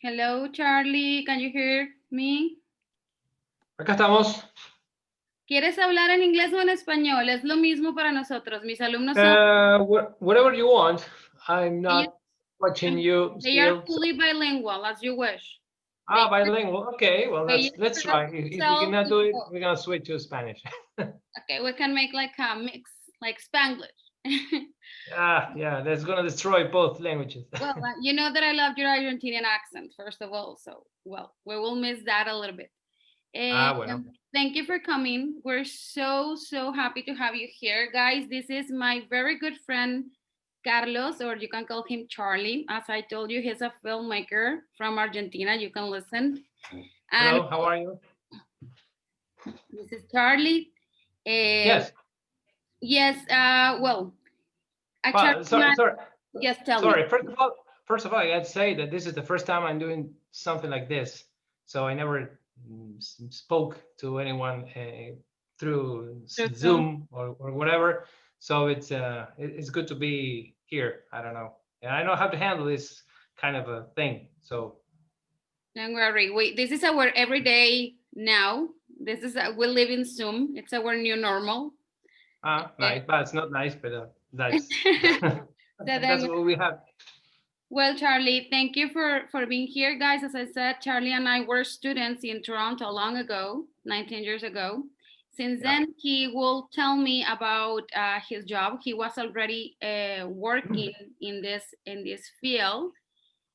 Hello, Charlie. Can you hear me? Acá estamos. ¿Quieres hablar en inglés o en español? Es lo mismo para nosotros. Mis alumnos son, Whatever you want. I'm ellos, not watching you they are still. fully bilingual, as you wish. They, Bilingual. Okay, well, they let's use try. If you themselves cannot to do it, talk. we're gonna switch to Spanish. Okay, we can make like a mix, like Spanglish. Yeah, that's gonna destroy both languages. Well, you know that I love your Argentinian accent, first of all. So, well, we will miss that a little bit. Bueno. Thank you for coming. We're so happy to have you here, guys. This is my very good friend, Carlos, or you can call him Charlie. As I told you, he's a filmmaker from Argentina. You can listen. And Hello, how are you? this is Charlie. Yes. Yes, well, actually, Sorry. yes, tell me. Sorry. First of all, I gotta say that this is the first time I'm doing something like this. So I never spoke to anyone through Zoom or whatever. So it's good to be here. I don't know, and I know how to handle this kind of a thing. So Don't worry. This is our everyday now. This is we live in Zoom. It's our new normal. nice, but it's not nice, but that's So that's then, what we have. well, Charlie, thank you for being here, guys. As I said, Charlie and I were students in Toronto long ago, 19 years ago. Since then, he will tell me about his job. He was already working in this field.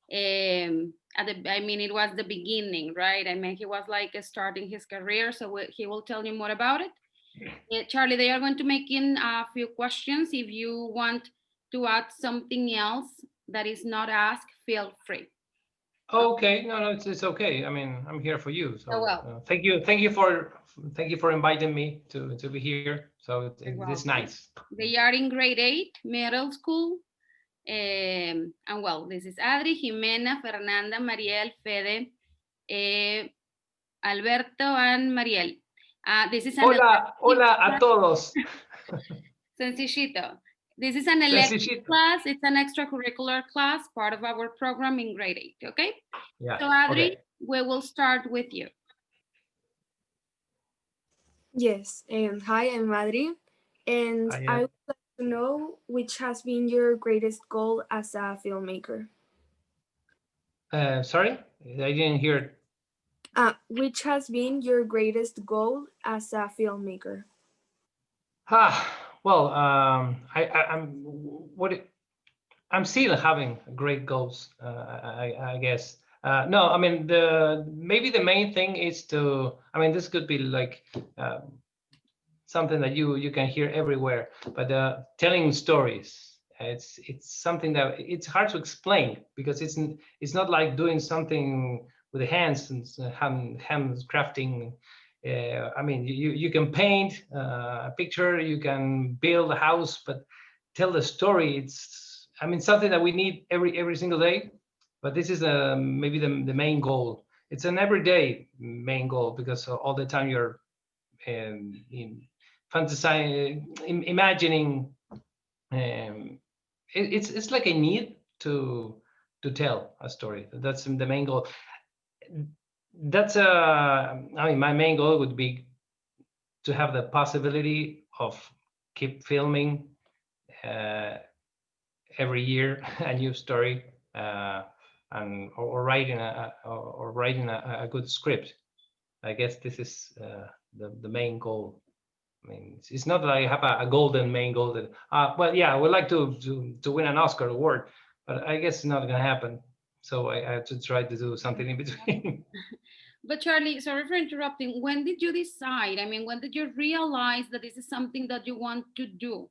I mean, it was the beginning, right? I mean, he was like starting his career, so he will tell you more about it. Charlie, they are going to make in a few questions. If you want to add something else that is not asked, feel free. Okay, no, it's okay. I mean, I'm here for you. Oh, So well, thank you for inviting me to be here. So you're it's welcome. nice. They are in grade 8, middle school. And well, this is Adri, Jimena, Fernanda, Mariel, Fede, Alberto, and Mariel. This is an Hola a todos. Sencillito. This is an elective Sencillito. class. It's an extracurricular class, part of our program in grade 8, okay? Yeah. So Adri, Okay. we will start with you. Yes, and hi, I'm Madri, and I would like to know which has been your greatest goal as a filmmaker. Sorry, I didn't hear. Which has been your greatest goal as a filmmaker? Well, I'm still having great goals. I guess. No, I mean maybe the main thing is to. I mean, this could be like something that you can hear everywhere, but telling stories. It's something that it's hard to explain because it's not like doing something with the hands and handcrafting. I mean, you can paint a picture, you can build a house, but tell the story. It's I mean something that we need every single day. But this is maybe the main goal. It's an everyday main goal because all the time you're in fantasizing, imagining. It's like a need to tell a story. That's the main goal. That's I mean, my main goal would be to have the possibility of keep filming every year a new story and or writing a good script. I guess this is the main goal. I mean, it's not that I have a golden main goal that, well, yeah, I would like to win an Oscar award, but I guess it's not going to happen. So I have to try to do something in between. But Charlie, sorry for interrupting. When did you decide? I mean, when did you realize that this is something that you want to do?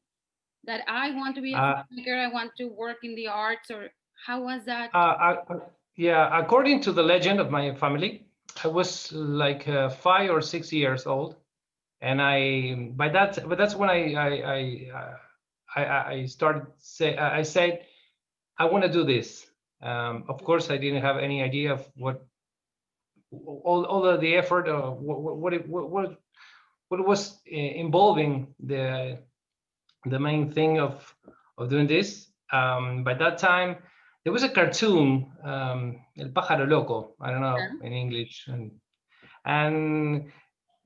That I want to be a filmmaker, I want to work in the arts, or how was that? Yeah, according to the legend of my family, I was like 5 or 6 years old, and but that's when I started I said I want to do this. Of course, I didn't have any idea of what all of the effort or what was involving the main thing of doing this. By that time, there was a cartoon, El Pájaro Loco. I don't know Yeah. in English, and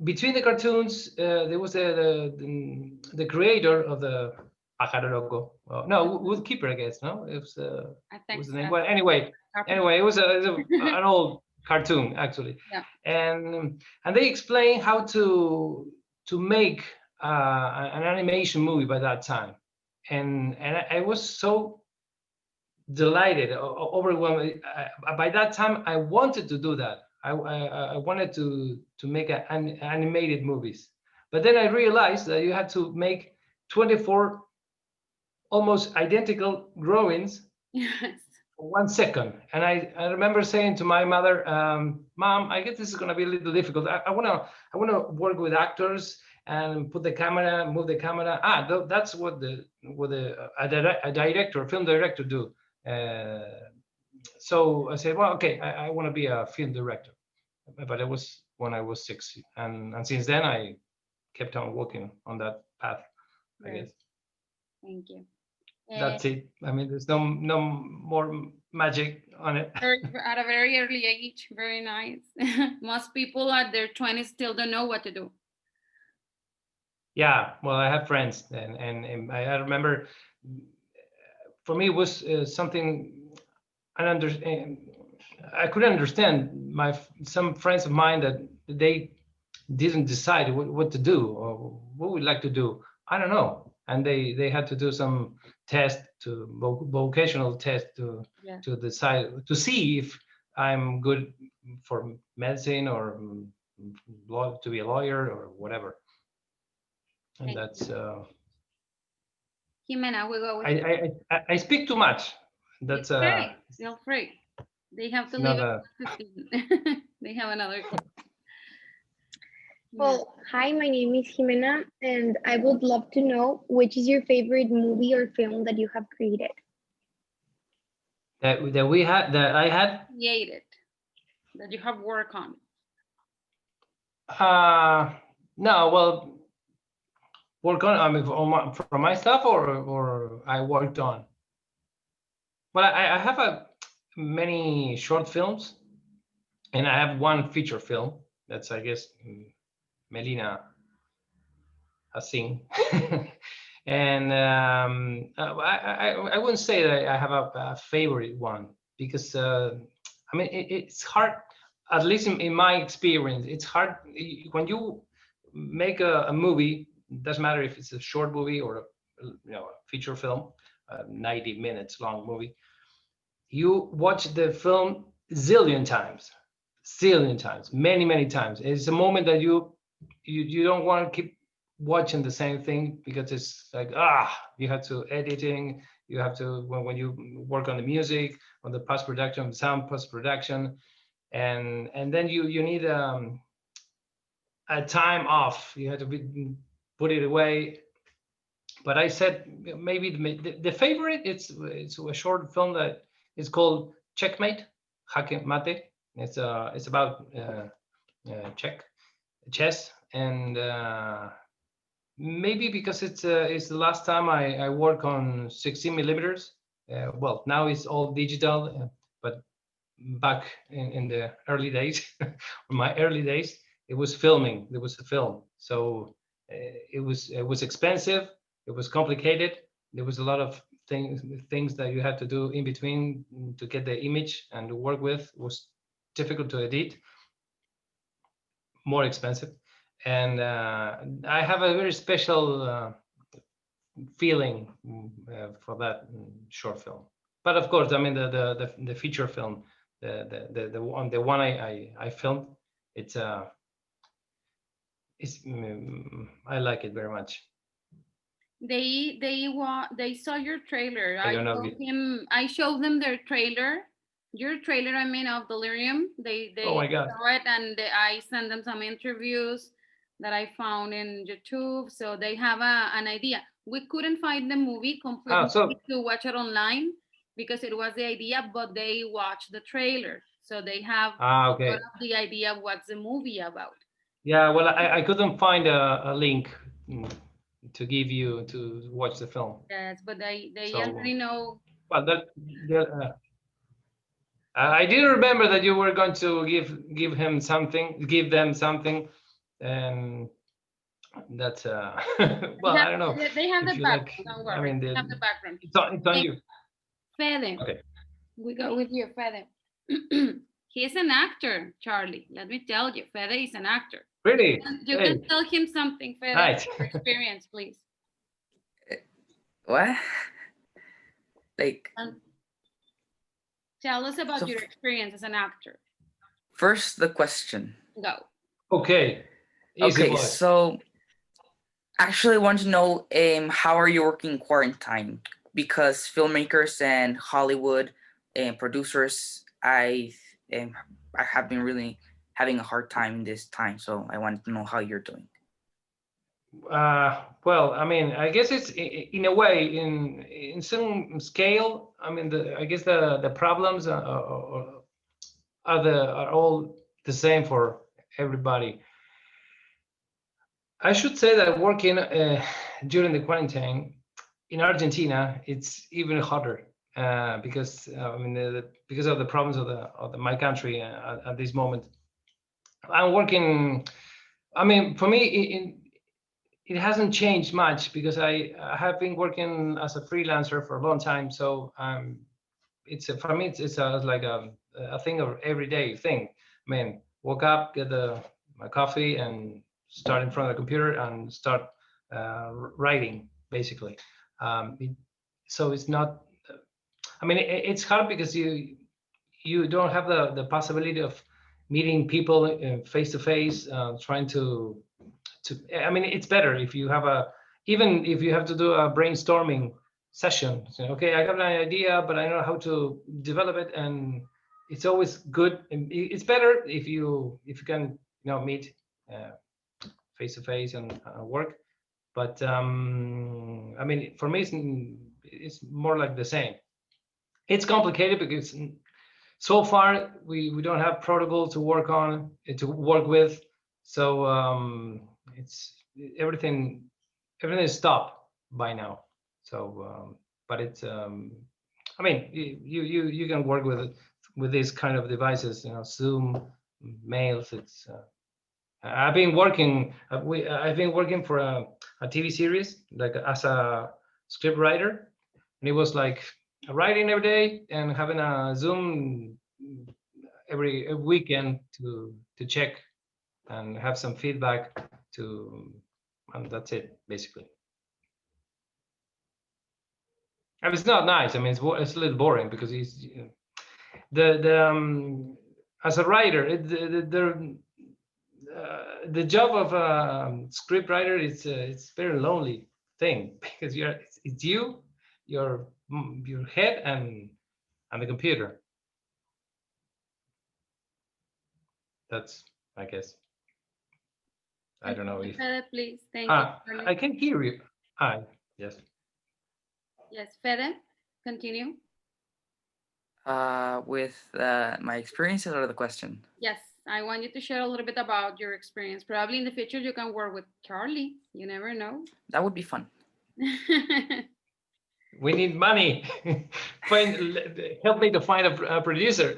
between the cartoons, there was the creator of the Pájaro Loco. No, Woodkeeper, I guess. No, I it think was the so. name. Well, anyway, Carpenter. it was an old cartoon actually, Yeah. and they explain how to make an animation movie by that time, and I was so delighted, overwhelmed. By that time, I wanted to do that. I wanted to make an animated movies, but then I realized that you had to make 24 almost identical drawings Yes. for 1 second. And I remember saying to my mother, "Mom, I guess this is going to be a little difficult. I wanna work with actors and put the camera, move the camera. That's what a director, a film director do." So I said, well, okay, I want to be a film director. But it was when I was 6, and since then I kept on walking on that path. I Right. guess Thank you. that's it. I mean, there's no more magic on it. At a very early age, very nice. Most people at their 20s still don't know what to do. Yeah, well, I have friends, and I remember, for me it was something I understand. I could understand some friends of mine that they didn't decide what to do or what would like to do. I don't know, and they had to do some test, to vocational test, Yeah. to decide, to see if I'm good for medicine or to be a lawyer or whatever. And Thank that's you. Jimena, we go with you. I speak too much. That's Okay, feel free. They have to it's leave not at a 15. They have another call. Well, hi, my name is Jimena, and I would love to know which is your favorite movie or film that you have created. that I had. Created that you have work on. No, well, work on. I mean, for my stuff, or I worked on. Well, I have many short films, and I have one feature film. That's, I guess, Melina has seen. And I wouldn't say that I have a favorite one, because I mean it's hard, at least in my experience. It's hard when you make a movie. Doesn't matter if it's a short movie or a feature film, a 90 minutes long movie. You watch the film zillion times, many times. It's a moment that you don't want to keep watching the same thing, because it's like, you have to editing, you have to, when you work on the music, on the post production, sound post production, and then you need a time off. You have to put it away. But I said maybe the favorite, it's a short film that is called Checkmate, Jaque Mate. It's about chess, and maybe because it's the last time I work on 16 millimeters. Well, now it's all digital, but back in the early days, my early days, it was filming. There was a film, so it was expensive. It was complicated. There was a lot of things that you had to do in between to get the image and to work with. It was difficult to edit, more expensive, and I have a very special feeling for that short film. But of course, I mean the feature film, the one I filmed, it's I like it very much. They saw your trailer. I don't know. I showed them their trailer. Your trailer, I mean, of Delirium. They Oh my God. saw it, and I sent them some interviews that I found in YouTube, so they have an idea. We couldn't find the movie completely So to watch it online because it was the idea, but they watched the trailer, so they have okay. the idea of what's the movie about. Yeah, well, I couldn't find a link to give you to watch the film. Yes, but they So, already know. well, I didn't remember that you were going to give them something, and that's well, I don't know They have if the you background. like. Don't I worry. mean, They have the background. it's on Hey, you. Fede, Okay. we go with you, Fede. He's an actor, Charlie. Let me tell you, Fede is an actor. Really? You Hey, can tell him something, Fede, nice. your experience, please. What? Like, And tell us about so your experience as an actor. first the question. Go. Okay. Easy Okay, boy. so actually I want to know how are you working quarantine? Because filmmakers and Hollywood and producers, I have been really having a hard time in this time, so I wanted to know how you're doing. Well, I mean, I guess it's in a way, in some scale. I mean, I guess the problems are all the same for everybody. I should say that working during the quarantine in Argentina, it's even harder because I mean, because of the problems of my country at this moment. I'm working. I mean, for me, it hasn't changed much because I have been working as a freelancer for a long time. So for me, it's like a thing of everyday thing. I mean, woke up, get my coffee, and start in front of the computer and start writing basically. So it's not. I mean, it's hard because you don't have the possibility of meeting people face to face, trying to. I mean, it's better if you have even if you have to do a brainstorming session. So, okay, I have an idea, but I don't know how to develop it, and it's always good. It's better if you can meet face to face and work. But I mean, for me, it's more like the same. It's complicated because so far we don't have protocol to work on to work with, so it's everything is stopped by now. So but it's I mean, you can work with these kind of devices, Zoom, mails. It's I've been working for a TV series, like as a script writer, and it was like writing every day and having a Zoom every weekend to check and have some feedback and that's it basically. And it's not nice. I mean, it's a little boring because he's the as a writer, the job of a script writer it's very lonely thing because it's your head and the computer. That's, I guess. I don't know if Fede, please. Thank you. I can hear you. Yes. Yes, Fede, continue. With my experiences or the question? Yes, I want you to share a little bit about your experience. Probably in the future you can work with Charlie. You never know. That would be fun. We need money. Help me to find a producer.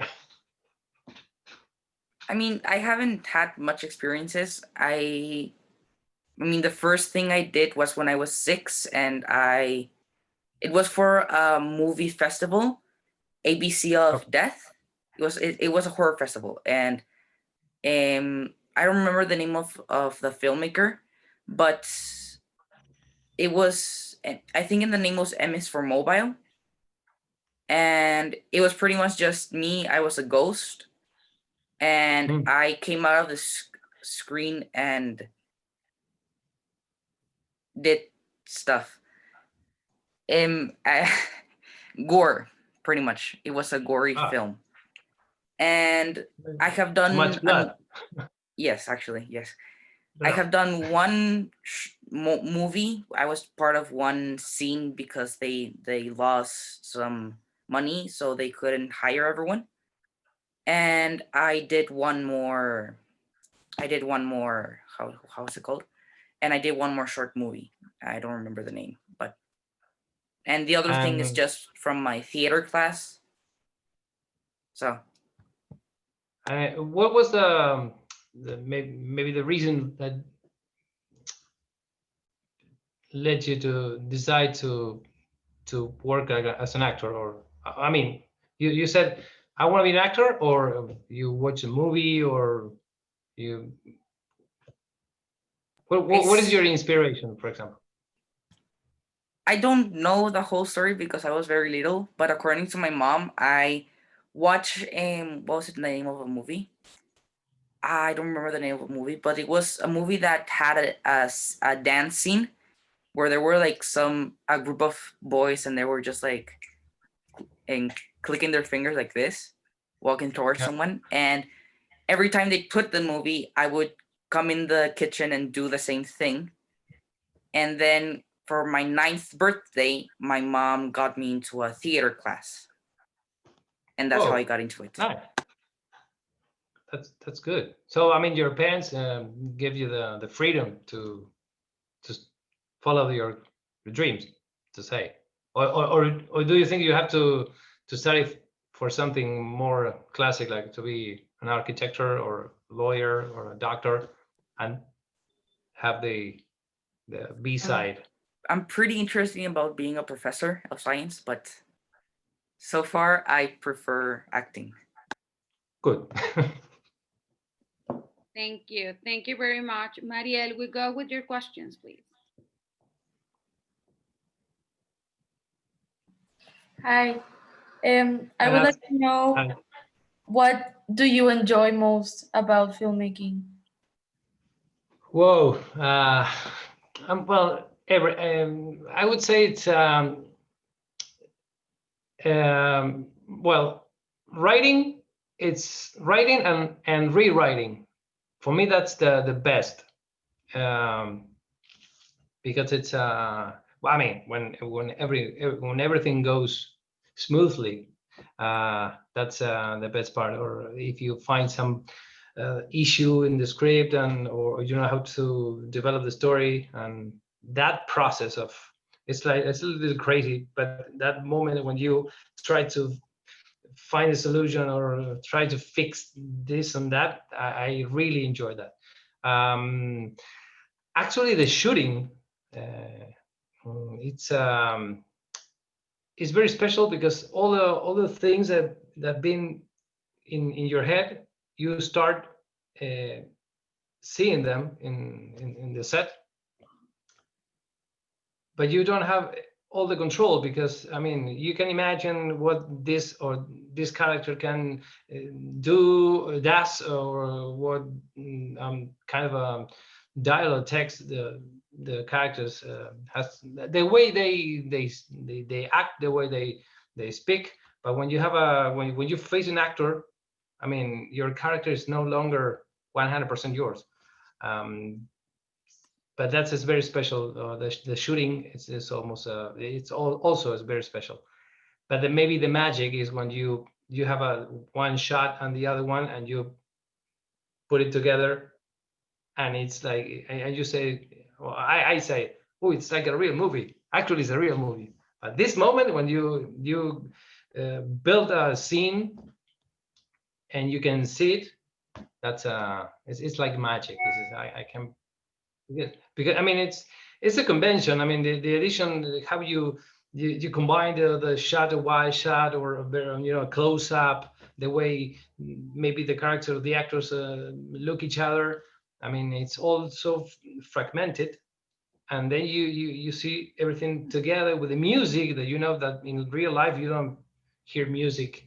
I mean, I haven't had much experiences. I mean, the first thing I did was when I was 6, and it was for a movie festival, ABC of Death. It was a horror festival, and I don't remember the name of the filmmaker, but it was, I think, in the name was M is for Mobile, and it was pretty much just me. I was a ghost, and I came out of the screen and did stuff. Gore, pretty much. It was a gory film, and I have done Too much blood. Yes, actually, yes. I have done one movie. I was part of one scene because they lost some money, so they couldn't hire everyone. And I did one more. How is it called? And I did one more short movie. I don't remember the name, but. And the other thing is just from my theater class. So what was the maybe the reason that led you to decide to work as an actor? Or I mean, you said I want to be an actor, or you watch a movie, or you what is your inspiration, for example? I don't know the whole story because I was very little, but according to my mom, I watched what was it, the name of a movie? I don't remember the name of a movie, but it was a movie that had a dance scene where there were like a group of boys and they were just like and clicking their fingers like this, walking towards Yeah. someone. And every time they put the movie, I would come in the kitchen and do the same thing. And then for my 9th birthday, my mom got me into a theater class. And that's how I got into it. Nice. That's good. So I mean, your parents give you the freedom to follow your dreams, to say, or do you think you have to study for something more classic, like to be an architecture or lawyer or a doctor, and have the B side? I'm pretty interested about being a professor of science, but so far I prefer acting. Good. Thank you. Thank you very much. Mariel, we go with your questions, please. Hi. I would like to know, what do you enjoy most about filmmaking? Whoa. Well, I would say it's well, writing. It's writing and rewriting. For me, that's the best, because it's I mean, when everything goes smoothly, that's the best part. Or if you find some issue in the script, or you know how to develop the story, and that process of, it's like, it's a little bit crazy, but that moment when you try to find a solution or try to fix this and that, I really enjoy that. Actually, the shooting, it's very special, because all the things that been in your head, you start seeing them in the set, but you don't have all the control, because I mean, you can imagine what this or this character can do, does, or what kind of a dialogue text the characters has, the way they act, the way they speak. But when you have when you face an actor, I mean, your character is no longer 100% yours. But that's just very special. The shooting is almost also is very special. But then maybe the magic is when you have a one shot and the other one, and you put it together, and it's like, and you say, well, I say, oh, it's like a real movie. Actually, it's a real movie. But this moment when you build a scene and you can see it, that's it's like magic. This is I can. Yes, because I mean, it's a convention. I mean, the edition, how you combine the shot, a wide shot, or a very, you know, close up, the way maybe the character, the actors look each other. I mean, it's all so fragmented, and then you see everything together with the music, that you know that in real life you don't hear music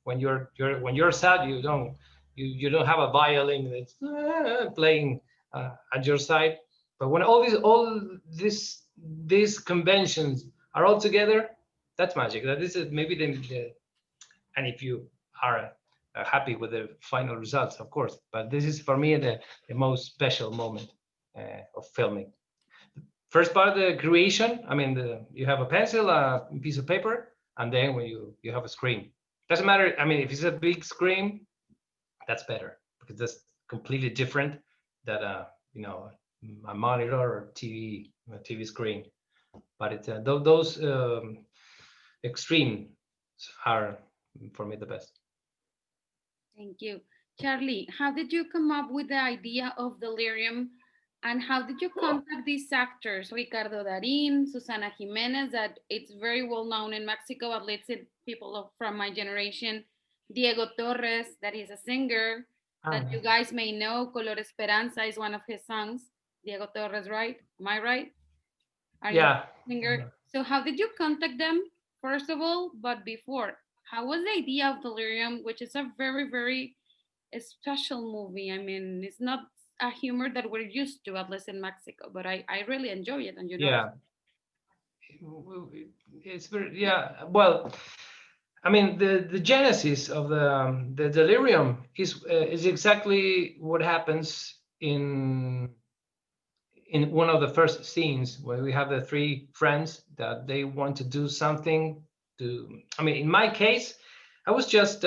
when you're sad. You don't have a violin that's playing at your side. But when all these conventions are all together, that's magic. That is maybe the and if you are happy with the final results, of course. But this is for me the most special moment of filming. First part of the creation, I mean, you have a pencil, a piece of paper, and then when you have a screen. Doesn't matter. I mean, if it's a big screen, that's better, because that's completely different than you know, a monitor or a TV screen. But it's those extremes are for me the best. Thank you. Charlie, how did you come up with the idea of Delirium, and how did you contact these actors, Ricardo Darín, Susana Jimenez, that it's very well known in Mexico, at least people from my generation, Diego Torres, that is a singer that you guys may know, Color Esperanza is one of his songs, Diego Torres, right? Am I right? Are you Yeah. a singer? So how did you contact them, first of all, but before? How was the idea of Delirium, which is a very, very special movie? I mean, it's not a humor that we're used to, at least in Mexico, but I really enjoy it, and you know. Yeah. It's very, yeah. Well, I mean, the genesis of the delirium is exactly what happens in one of the first scenes where we have the three friends that they want to do something to. I mean, in my case, I was just.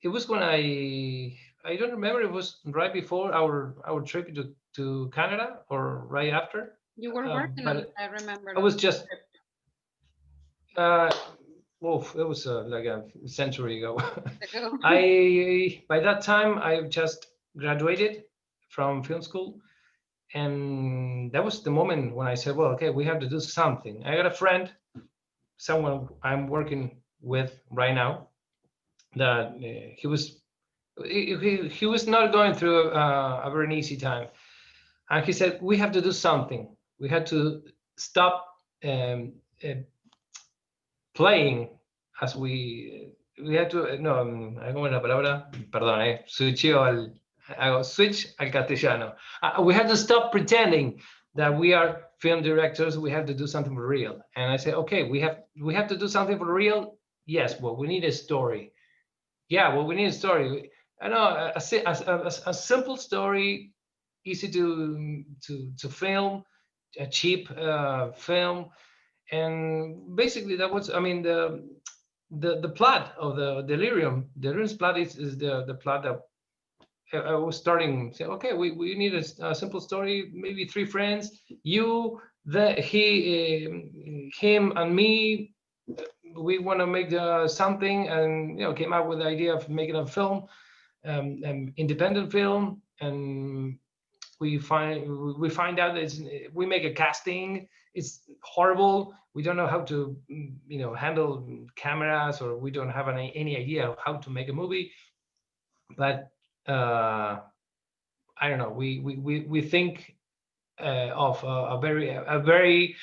It was when I don't remember. It was right before our trip to Canada or right after. You were working on it, But I remember. I was just. Uh, Wolf, it was like a century ago. I by that time I just graduated from film school, and that was the moment when I said, "Well, okay, we have to do something." I got a friend, someone I'm working with right now, that he was not going through a very easy time, and he said, "We have to do something. We had to stop um, uh, playing as we had to no ¿cómo es la palabra? Perdón, switch al castellano. We had to stop pretending that we are film directors. We have to do something for real. And I said, okay, we have to do something for real. Yes, well, we need a story. Yeah, well, we need a story. I know a simple story, easy to film, a cheap film, and basically that was, I mean, the plot of the delirium's plot is the plot that I was starting say, okay, we need a simple story, maybe three friends, you, him and me. We want to make something, and came up with the idea of making a film, independent film. And we find out that we make a casting. It's horrible. We don't know how to handle cameras, or we don't have any idea of how to make a movie. But I don't know, we think of a very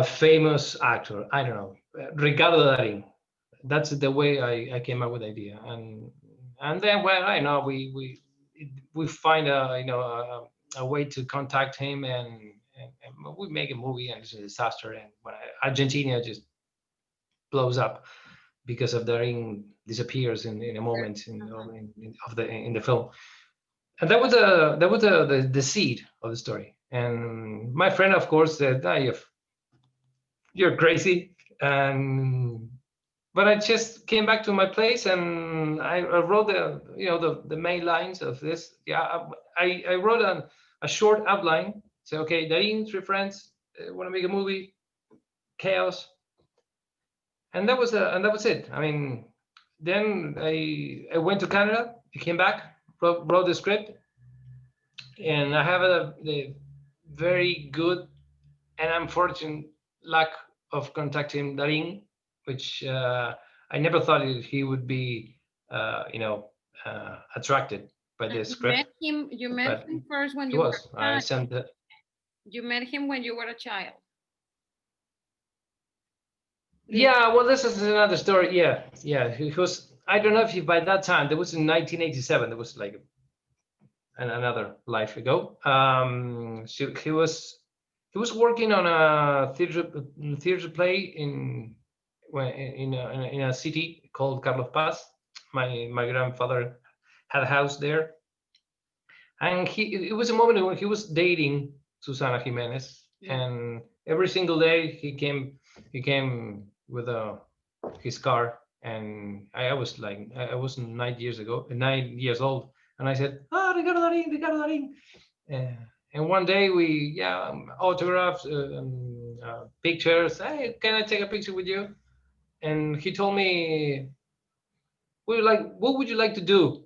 famous actor. I don't know, Ricardo Darín. That's the way I came up with the idea. And then, well, I know we find a way to contact him, and we make a movie, and it's a disaster. And when Argentina just blows up because of Darín disappears in a moment in the film. And that was the seed of the story. And my friend, of course, said, you're crazy. But I just came back to my place, and I wrote the main lines of this. Yeah, I wrote a short outline. Say, okay, Darín, three friends, want to make a movie, chaos, and that was it. I mean, then I went to Canada. I came back, wrote the script, and I have the very good and unfortunate luck of contacting Darín, which I never thought he would be, attracted by the script. You met him first when he you were was. a I child. sent the. You met him when you were a child. Yeah, well, this is another story. Yeah. He was. I don't know if he, by that time, there was in 1987. There was like another life ago. He was working on a theater play in a city called Carlos Paz. My grandfather had a house there, and it was a moment when he was dating Susana Jimenez, and every single day he came with his car, and I was like, I was 9 years old, and I said, Ricardo Darín. And one day we autographs, pictures. Hey, can I take a picture with you? And he told me, what would you like to do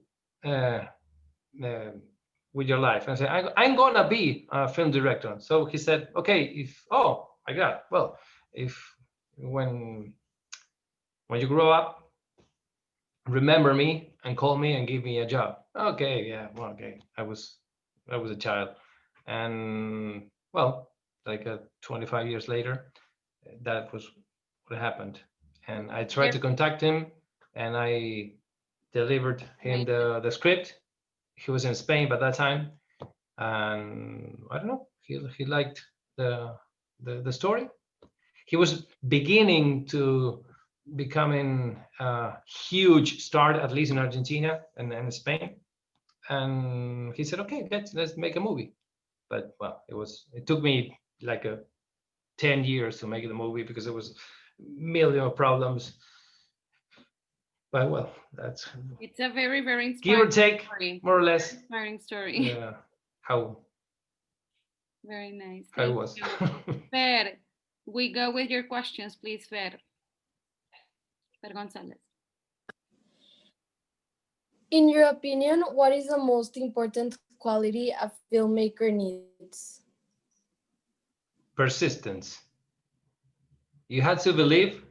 with your life? And I said, I'm gonna be a film director. So he said, okay, oh my God, well, if when you grow up, remember me and call me and give me a job. Okay, yeah, well, okay. I was a child, and well, like 25 years later, that was what happened. And I tried to contact him, and I delivered him the script. He was in Spain by that time, and I don't know. He liked the story. He was beginning to becoming a huge star, at least in Argentina and Spain. And he said, "Okay, let's make a movie." But well, it took me like 10 years to make the movie because there was a million of problems. But well, it's a very, very give or inspiring take, story. more or less, Inspiring story. how Very nice. it Thank was. you. Fer, we go with your questions, please, Fer. Fer Gonzalez. In your opinion, what is the most important quality a filmmaker needs? Persistence. You had to believe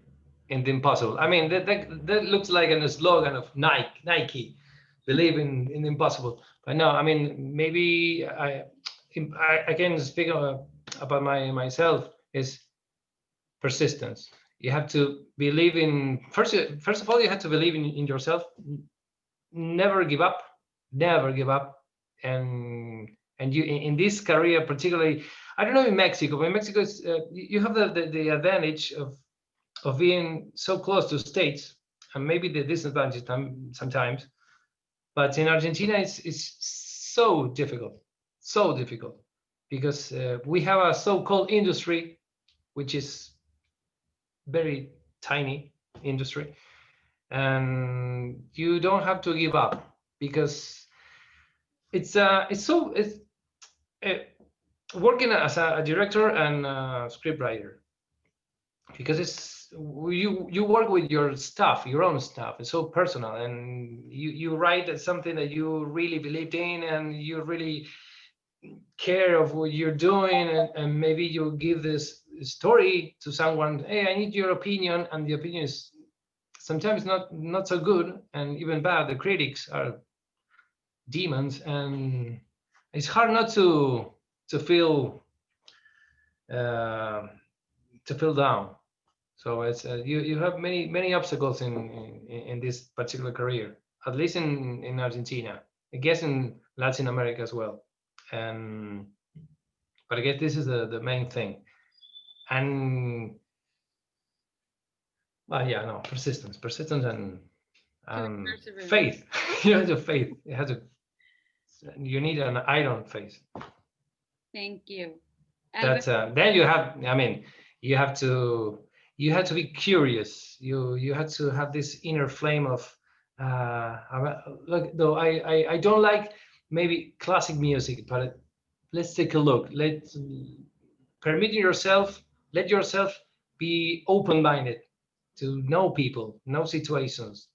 in the impossible. I mean, that looks like a slogan of Nike, believe in the impossible. But no, I mean, maybe I can speak about myself is persistence. You have to believe in first of all, you have to believe in yourself. Never give up, and you in this career particularly. I don't know in Mexico, but in Mexico you have the advantage of being so close to states, and maybe the disadvantage sometimes. But in Argentina, it's so difficult, because we have a so-called industry, which is very tiny industry, and you don't have to give up because it's working as a director and a scriptwriter, because you work with your stuff, your own stuff. It's so personal, and you write something that you really believed in, and you really care of what you're doing, and maybe you give this story to someone. Hey, I need your opinion, and the opinion is sometimes not so good, and even bad. The critics are demons, and it's hard not to feel down. So it's you have many obstacles in this particular career, at least in Argentina. I guess in Latin America as well. And but I guess this is the main thing. And well, yeah, no, persistence, and faith. You have to faith. You need an iron faith. Thank you. That's then you have. I mean, you have to be curious. You have to have this inner flame of. Look, though I don't like maybe classic music, but let's take a look. Let yourself be open-minded to know people, know situations.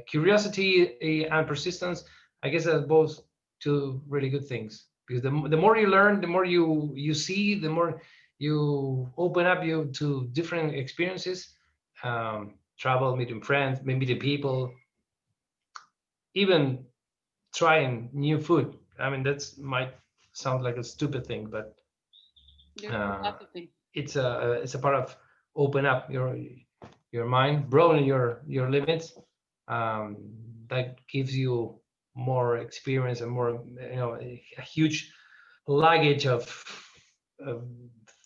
Curiosity and persistence, I guess, are both two really good things, because the more you learn, the more you see, the more you open up you to different experiences, travel, meeting friends, meeting people, even trying new food. I mean, that's might sound like a stupid thing, but it's a part of open up your mind, broaden your limits. That gives you more experience and more, a huge luggage of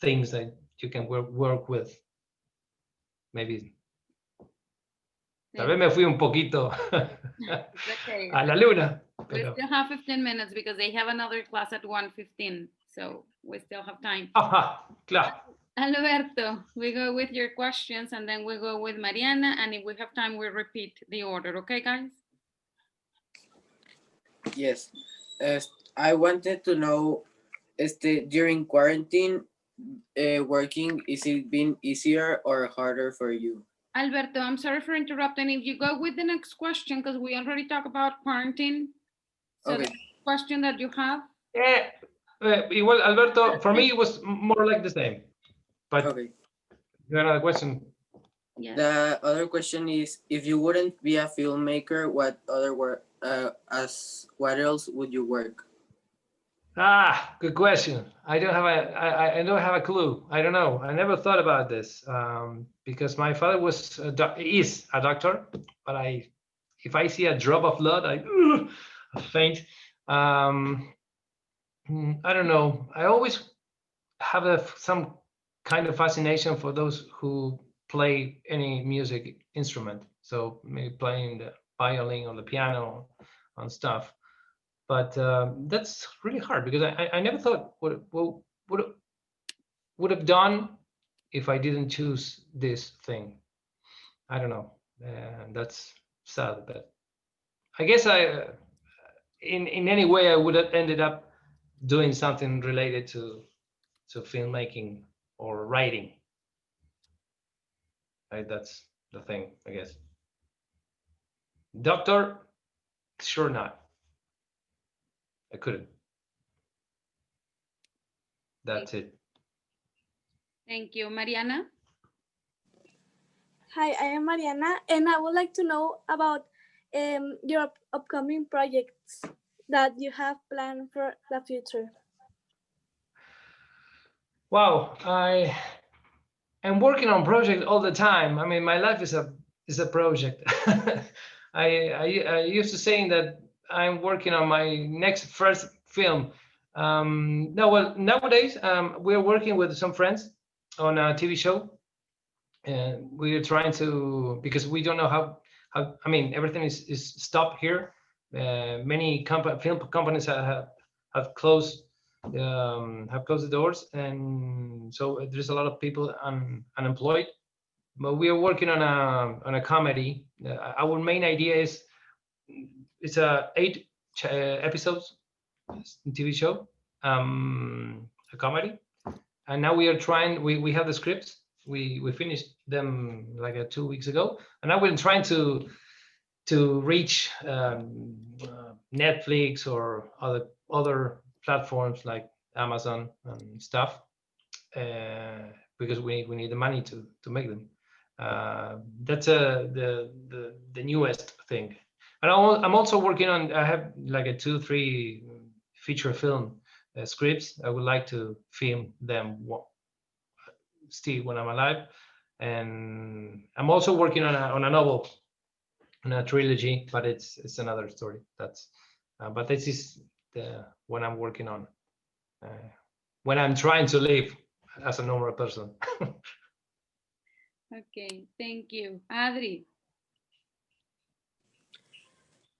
things that you can work with. Maybe tal vez me fui un poquito okay. a la luna. We still have 15 minutes because they have another class at 1:15, so we still have time. Claro. Alberto, we go with your questions, and then we go with Mariana, and if we have time, we repeat the order. Okay, guys? Yes. I wanted to know, during quarantine, working, is it been easier or harder for you? Alberto, I'm sorry for interrupting. If you go with the next question, because we already talked about quarantine. So Okay. the question that you have. Yeah, well, Alberto, for me, it was more like the same. But Okay. you have another question? Yes. The other question is, if you wouldn't be a filmmaker, what other work, what else would you work? Good question. I don't have a clue. I don't know. I never thought about this because my father is a doctor, but if I see a drop of blood, I faint. I don't know. I always have some kind of fascination for those who play any music instrument. So maybe playing the violin or the piano and stuff. But that's really hard because I never thought would have done if I didn't choose this thing. I don't know. That's sad, but I guess in any way I would have ended up doing something related to filmmaking or writing. Right? That's the thing, I guess. Doctor, sure not. I couldn't. That's it. Thank you. Mariana? Hi, I am Mariana, and I would like to know about your upcoming projects that you have planned for the future. Wow, I am working on project all the time. I mean, my life is a project. I used to saying that I'm working on my next first film. No, well, nowadays we're working with some friends on a TV show, and we're trying to, because we don't know how I mean, everything is stopped here. Many film companies have closed the doors, and so there's a lot of people unemployed. But we are working on a comedy. Our main idea is it's a 8 episodes TV show, a comedy, and now we are trying. We have the scripts. We finished them like 2 weeks ago, and now we're trying to reach Netflix or other platforms like Amazon and stuff, because we need the money to make them. That's the newest thing. And I'm also working on. I have like a 2-3 feature film scripts. I would like to film them still when I'm alive, and I'm also working on a novel, on a trilogy, but it's another story. That's but this is the what I'm working on when I'm trying to live as a normal person. Okay, thank you. Adri?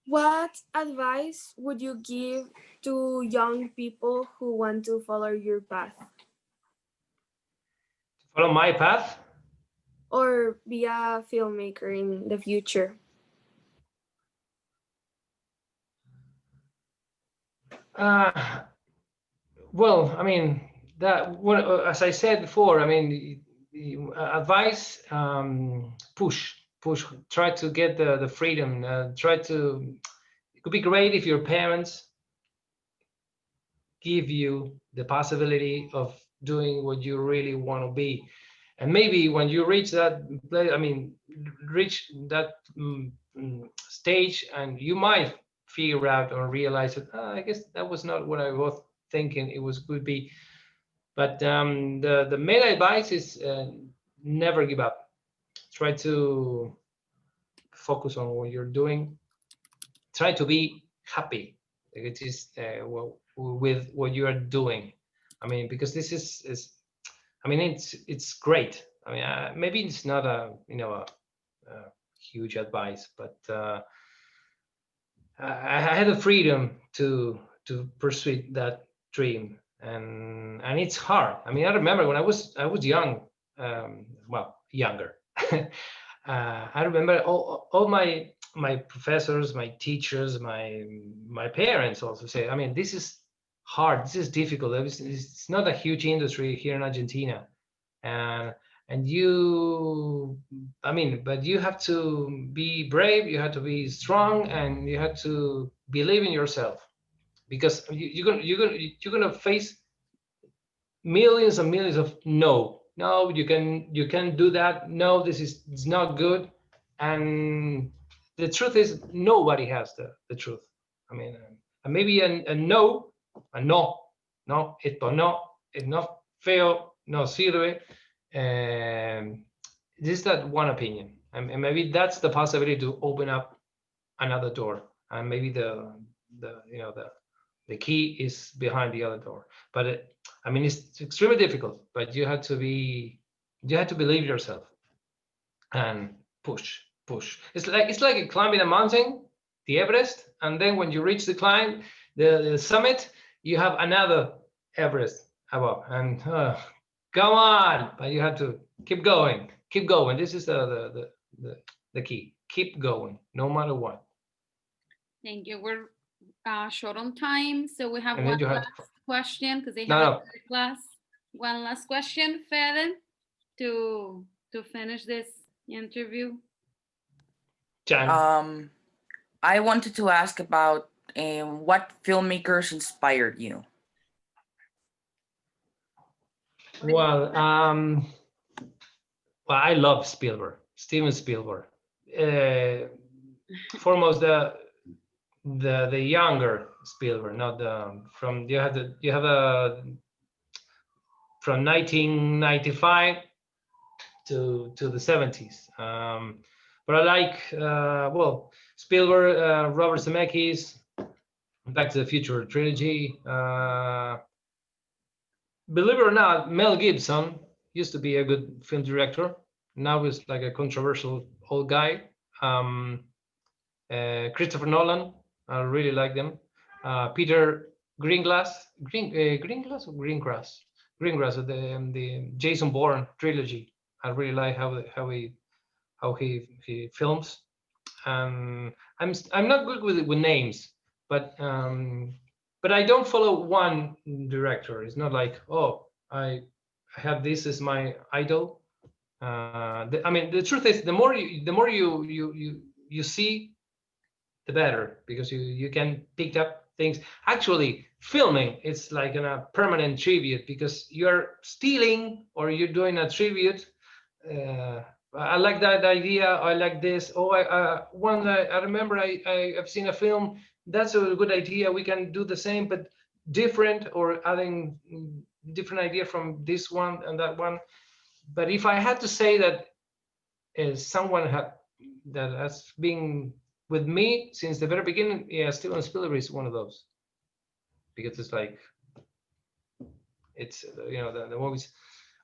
What advice would you give to young people who want to follow your path Follow my path. or be a filmmaker in the future? Well, I mean as I said before, I mean the advice, push, try to get the freedom, try to. It could be great if your parents give you the possibility of doing what you really want to be, and maybe when you reach that place, I mean, reach that stage, and you might figure out or realize that I guess that was not what I was thinking it would be. But the main advice is never give up. Try to focus on what you're doing. Try to be happy. It is with what you are doing. I mean, because this is I mean, it's great. I mean, maybe it's not a huge advice, but I had the freedom to pursue that dream, and it's hard. I mean, I remember when I was young, well, younger. I remember all my professors, my teachers, my parents also say, I mean, this is hard, this is difficult. It's not a huge industry here in Argentina, and and but you have to be brave, you have to be strong, and you have to believe in yourself, because you're gonna face millions and millions of no, you can do that, no, this is it's not good. And the truth is, nobody has the truth. I mean, and maybe a no, esto no, es no, feo, no sirve. This is that one opinion, and maybe that's the possibility to open up another door, and maybe the key is behind the other door. But it's extremely difficult, but you have to believe yourself and push. It's like climbing a mountain, the Everest, and then when you reach the summit, you have another Everest above, and come on, but you have to keep going. This is the key. Keep going, no matter what. Thank you. We're short on time, so we have And then one you have last question, because they No, have no. another class. One last question, Fede, to finish this interview. Jan. I wanted to ask about what filmmakers inspired you. Well, I love Steven Spielberg. Foremost, the younger Spielberg, not from from 1995 to the 70s. But I like Spielberg, Robert Zemeckis, Back to the Future trilogy. Believe it or not, Mel Gibson used to be a good film director. Now he's like a controversial old guy. Christopher Nolan, I really like them. Peter Greengrass, the Jason Bourne trilogy. I really like how he films. I'm not good with names, but I don't follow one director. It's not like, I have this as my idol. The truth is, the more you see, the better, because you can pick up things. Actually, filming, it's like a permanent tribute, because you're stealing or you're doing a tribute. I like that idea. I like this. I remember I've seen a film. That's a good idea. We can do the same, but different, or adding different idea from this one and that one. But if I had to say that someone that has been with me since the very beginning, yeah, Steven Spielberg is one of those, because it's like, it's the movies.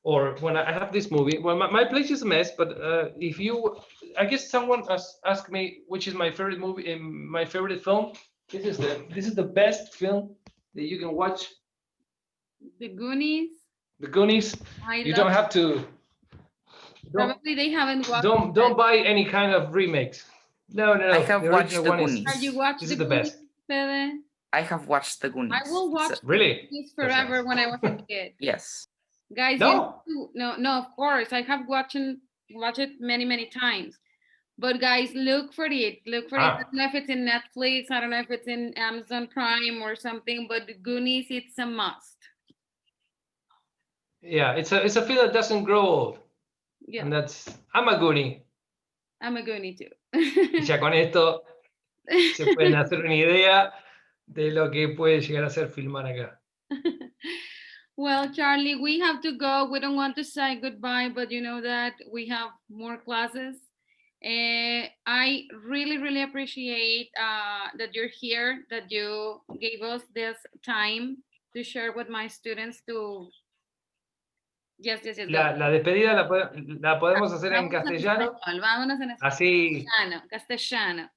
Or when I have this movie, well, my place is a mess, but I guess someone asked me which is my favorite movie and my favorite film. This is the best film that you can watch. The Goonies. The Goonies. You don't have to. Probably they haven't watched. Don't buy any kind of remakes. No. I have watched the Goonies. Have you watched the Goonies, Fede? I have watched the Goonies. I will watch really Goonies forever. Nice. When I was a kid. Yes. Guys, no, of course. I have watched it many times. But guys, look for it. Look for it. I don't know if it's in Netflix. I don't know if it's in Amazon Prime or something. But the Goonies, it's a must. Yeah, it's a film that doesn't grow old. Yeah. And I'm a Goonie. I'm a Goonie too. Y ya con esto se pueden hacer una idea de lo que puede llegar a ser filmar acá. Well, Charlie, we have to go. We don't want to say goodbye, but you know that we have more classes. I really appreciate that you're here, that you gave us this time to share with my students to... Yes. La despedida la podemos hacer en castellano. Vámonos en así. Castellano.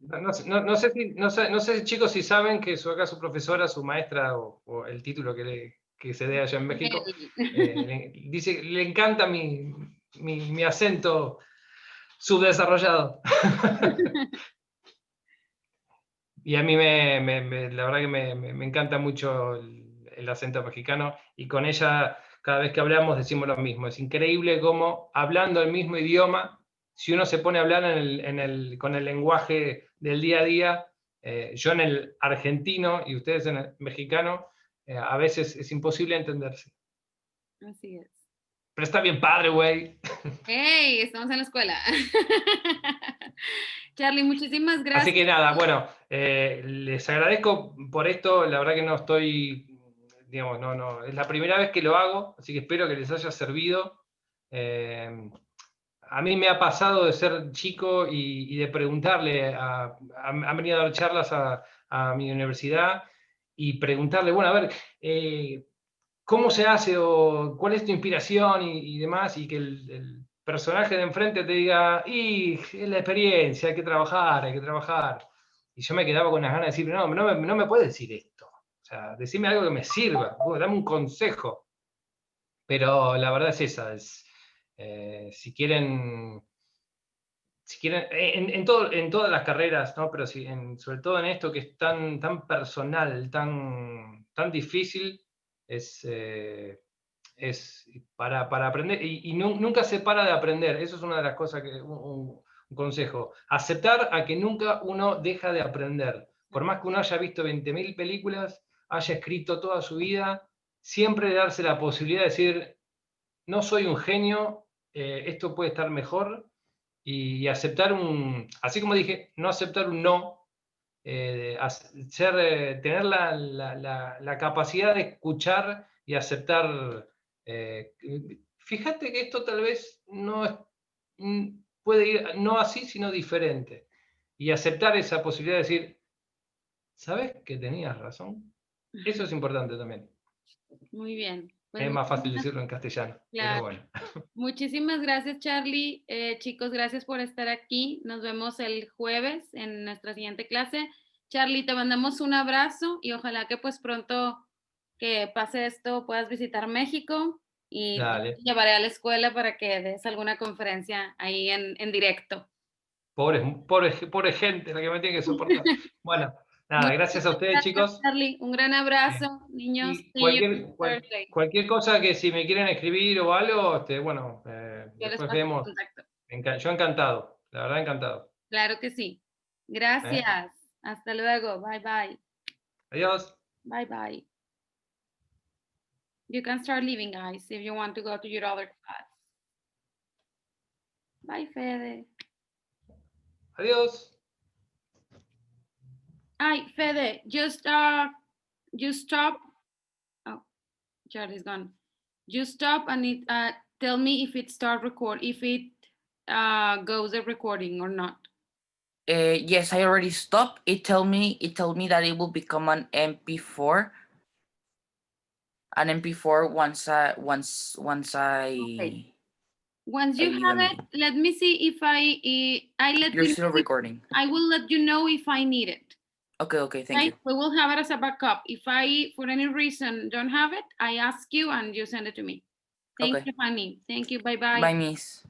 No sé, chicos, si saben que su profesora, su maestra, o el título que se dé allá en México, dice, le encanta mi acento subdesarrollado. Y a mí la verdad que me encanta mucho el acento mexicano, y con ella cada vez que hablamos decimos lo mismo. Es increíble cómo hablando el mismo idioma, si uno se pone a hablar con el lenguaje del día a día, yo en el argentino y ustedes en el mexicano, a veces es imposible entenderse. Así es. Pero está bien padre, güey. ¡Hey! Estamos en la escuela. Charlie, muchísimas gracias. Así que nada, bueno, les agradezco por esto. La verdad que no estoy, digamos, no, es la primera vez que lo hago, así que espero que les haya servido. A mí me ha pasado de ser chico y de preguntarle, han venido a dar charlas a mi universidad y preguntarle, bueno, a ver, ¿cómo se hace o cuál es tu inspiración y demás? Y que el personaje de enfrente te diga, y es la experiencia, hay que trabajar, hay que trabajar. Y yo me quedaba con las ganas de decir, no me puedes decir esto. O sea, decime algo que me sirva, dame un consejo. Pero la verdad es esa, si quieren en todas las carreras, ¿no? Pero sí, sobre todo en esto que es tan personal, tan difícil, es para aprender, y nunca se para de aprender. Eso es una de las cosas un consejo. Aceptar a que nunca uno deja de aprender. Por más que uno haya visto 20.000 películas, haya escrito toda su vida, siempre darse la posibilidad de decir, no soy un genio, esto puede estar mejor, y aceptar así como dije, no aceptar un no, tener la capacidad de escuchar y aceptar. Fíjate que esto tal vez no puede ir no así, sino diferente. Y aceptar esa posibilidad de decir, ¿sabes que tenías razón? Eso es importante también. Muy bien. Pues Es más fácil decirlo en castellano, claro. pero bueno. Muchísimas gracias, Charlie. Chicos, gracias por estar aquí. Nos vemos el jueves en nuestra siguiente clase. Charlie, te mandamos un abrazo y ojalá que pues pronto que pase esto puedas visitar México y Dale. te llevaré a la escuela para que des alguna conferencia ahí en directo. Pobre gente, la que me tiene que soportar. Bueno, nada, gracias a ustedes, Gracias, chicos. Charlie. Un gran abrazo, niños. Y See you Thursday. cualquier cosa que si me quieren escribir o algo, bueno, Yo les después paso el vemos. contacto. Yo encantado, la verdad encantado. Claro que sí. Gracias. Hasta luego. Bye bye. Adiós. Bye bye. You can start leaving, guys, if you want to go to your other class. Bye, Fede. Adiós. Hi, Fede, just stop. Oh, Charlie's gone. Just stop and tell me if it goes a recording or not. Yes, I already stopped. It told me that it will become an MP4. An MP4 once I Okay. Once you have it, let me see if You're still recording. I will let you know if I need it. Okay, thank you. We will have it as a backup. If I, for any reason, don't have it, I ask you and you send it to me. Thank you, Fanny. Thank you. Bye-bye. Bye, miss.